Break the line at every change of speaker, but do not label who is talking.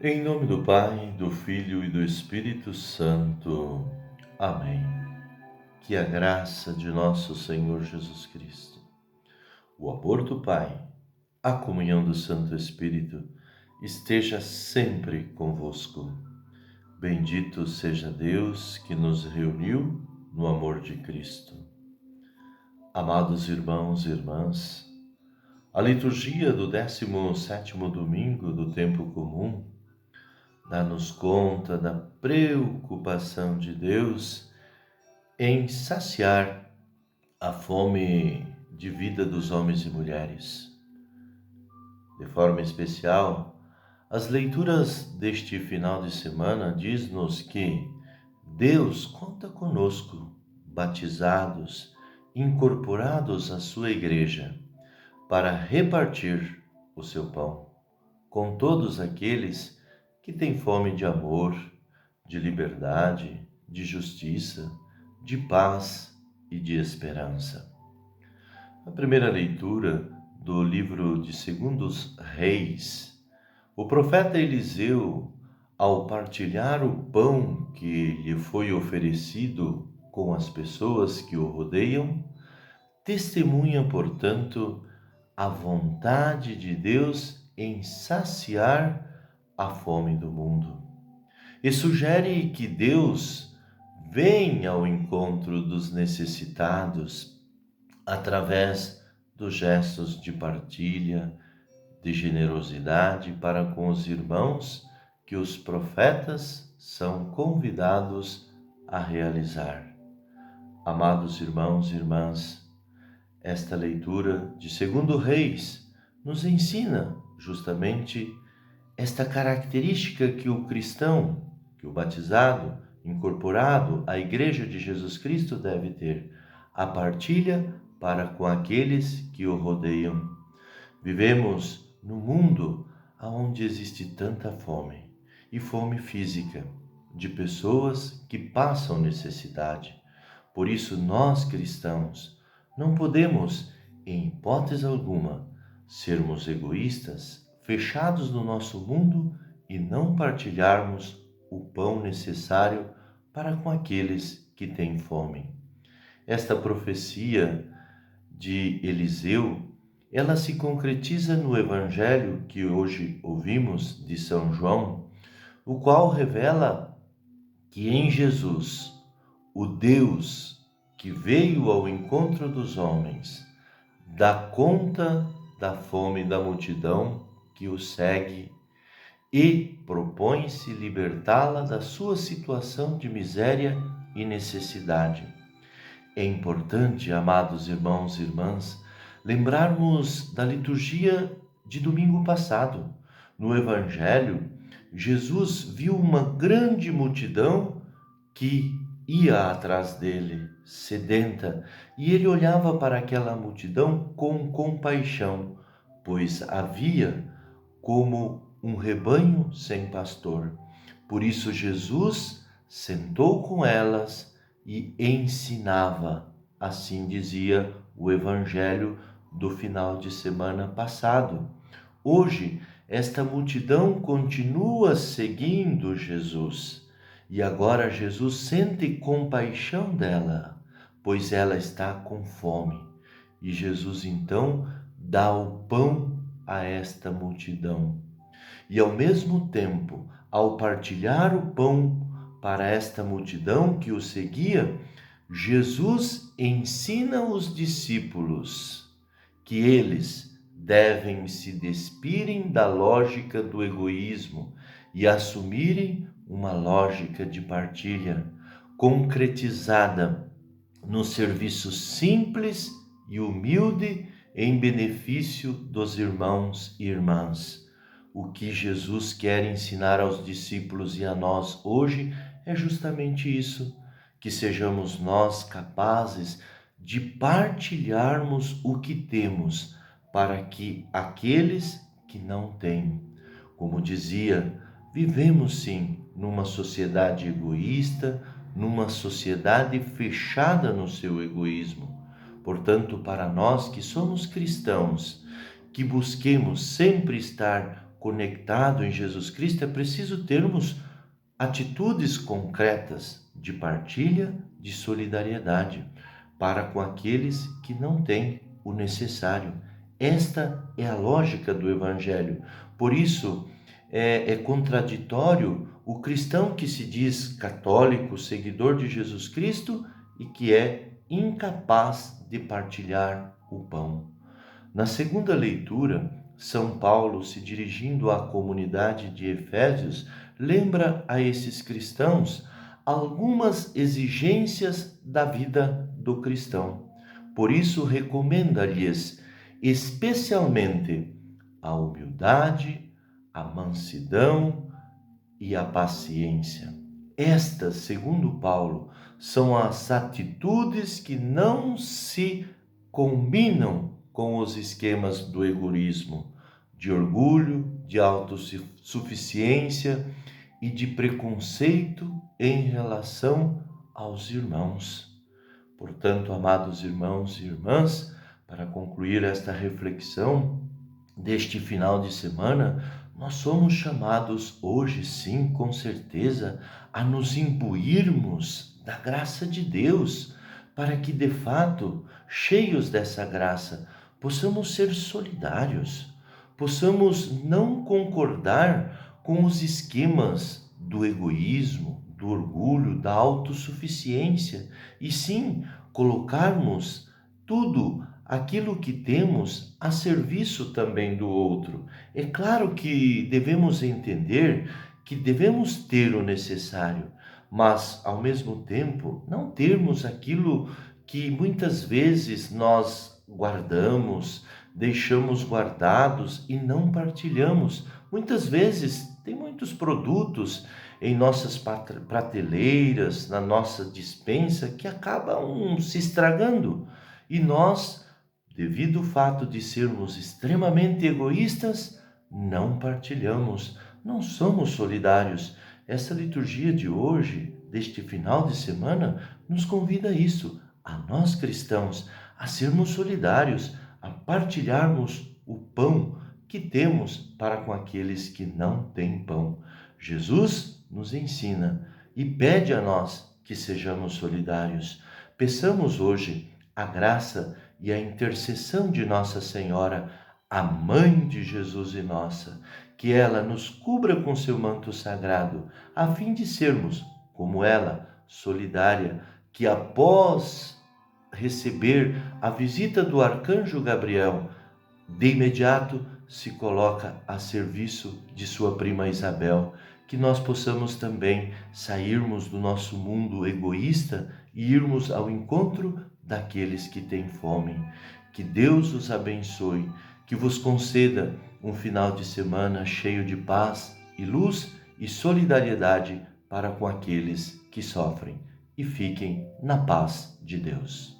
Em nome do Pai, do Filho e do Espírito Santo. Amém. Que a graça de nosso Senhor Jesus Cristo, o amor do Pai, a comunhão do Santo Espírito esteja sempre convosco. Bendito seja Deus que nos reuniu no amor de Cristo. Amados irmãos e irmãs, a liturgia do 17º domingo do tempo comum dá-nos conta da preocupação de Deus em saciar a fome de vida dos homens e mulheres. De forma especial, as leituras deste final de semana diz-nos que Deus conta conosco, batizados, incorporados à sua igreja, para repartir o seu pão com todos aqueles que têm fome de amor, de liberdade, de justiça, de paz e de esperança. Na primeira leitura do livro de 2 Reis, o profeta Eliseu, ao partilhar o pão que lhe foi oferecido com as pessoas que o rodeiam, testemunha, portanto, a vontade de Deus em saciar a fome do mundo. E sugere que Deus venha ao encontro dos necessitados através dos gestos de partilha, de generosidade para com os irmãos que os profetas são convidados a realizar. Amados irmãos e irmãs, esta leitura de 2 Reis nos ensina justamente esta característica que o cristão, que o batizado, incorporado à Igreja de Jesus Cristo deve ter, a partilha para com aqueles que o rodeiam. Vivemos num mundo onde existe tanta fome, e fome física, de pessoas que passam necessidade. Por isso, nós cristãos não podemos, em hipótese alguma, sermos egoístas, fechados no nosso mundo e não partilharmos o pão necessário para com aqueles que têm fome. Esta profecia de Eliseu, ela se concretiza no Evangelho que hoje ouvimos de São João, o qual revela que em Jesus, o Deus que veio ao encontro dos homens, dá conta da fome da multidão que o segue e propõe-se libertá-la da sua situação de miséria e necessidade. É importante, amados irmãos e irmãs, lembrarmos da liturgia de domingo passado. No Evangelho, Jesus viu uma grande multidão que ia atrás dele, sedenta, e ele olhava para aquela multidão com compaixão, pois havia como um rebanho sem pastor. Por isso Jesus sentou com elas e ensinava, assim dizia o Evangelho do final de semana passado. Hoje, esta multidão continua seguindo Jesus. E agora Jesus sente compaixão dela, pois ela está com fome. E Jesus então dá o pão a esta multidão. E ao mesmo tempo, ao partilhar o pão para esta multidão que o seguia, Jesus ensina os discípulos que eles devem se despirem da lógica do egoísmo e assumirem uma lógica de partilha, concretizada no serviço simples e humilde em benefício dos irmãos e irmãs. O que Jesus quer ensinar aos discípulos e a nós hoje é justamente isso, que sejamos nós capazes de partilharmos o que temos para que aqueles que não têm, como dizia, vivemos sim numa sociedade egoísta, numa sociedade fechada no seu egoísmo. Portanto, para nós que somos cristãos, que busquemos sempre estar conectado em Jesus Cristo, é preciso termos atitudes concretas de partilha, de solidariedade para com aqueles que não têm o necessário. Esta é a lógica do Evangelho. Por isso, é contraditório o cristão que se diz católico, seguidor de Jesus Cristo e que é incapaz de partilhar o pão. Na segunda leitura, São Paulo, se dirigindo à comunidade de Efésios, lembra a esses cristãos algumas exigências da vida do cristão. Por isso, recomenda-lhes especialmente a humildade, a mansidão e a paciência. Estas, segundo Paulo, são as atitudes que não se combinam com os esquemas do egoísmo, de orgulho, de autossuficiência e de preconceito em relação aos irmãos. Portanto, amados irmãos e irmãs, para concluir esta reflexão deste final de semana, nós somos chamados hoje, sim, com certeza, a nos imbuirmos da graça de Deus, para que, de fato, cheios dessa graça, possamos ser solidários, possamos não concordar com os esquemas do egoísmo, do orgulho, da autossuficiência, e sim colocarmos tudo aquilo que temos a serviço também do outro. É claro que devemos entender que devemos ter o necessário, mas ao mesmo tempo não termos aquilo que muitas vezes nós guardamos, deixamos guardados e não partilhamos. Muitas vezes tem muitos produtos em nossas prateleiras, na nossa despensa, que acabam se estragando. E nós, devido ao fato de sermos extremamente egoístas, não partilhamos, não somos solidários. Essa liturgia de hoje, deste final de semana, nos convida a isso, a nós cristãos, a sermos solidários, a partilharmos o pão que temos para com aqueles que não têm pão. Jesus nos ensina e pede a nós que sejamos solidários. Peçamos hoje a graça e a intercessão de Nossa Senhora, a Mãe de Jesus e nossa, que ela nos cubra com seu manto sagrado, a fim de sermos, como ela, solidária, que após receber a visita do arcanjo Gabriel, de imediato se coloca a serviço de sua prima Isabel, que nós possamos também sairmos do nosso mundo egoísta e irmos ao encontro daqueles que têm fome. Que Deus os abençoe, que vos conceda um final de semana cheio de paz e luz e solidariedade para com aqueles que sofrem. E fiquem na paz de Deus.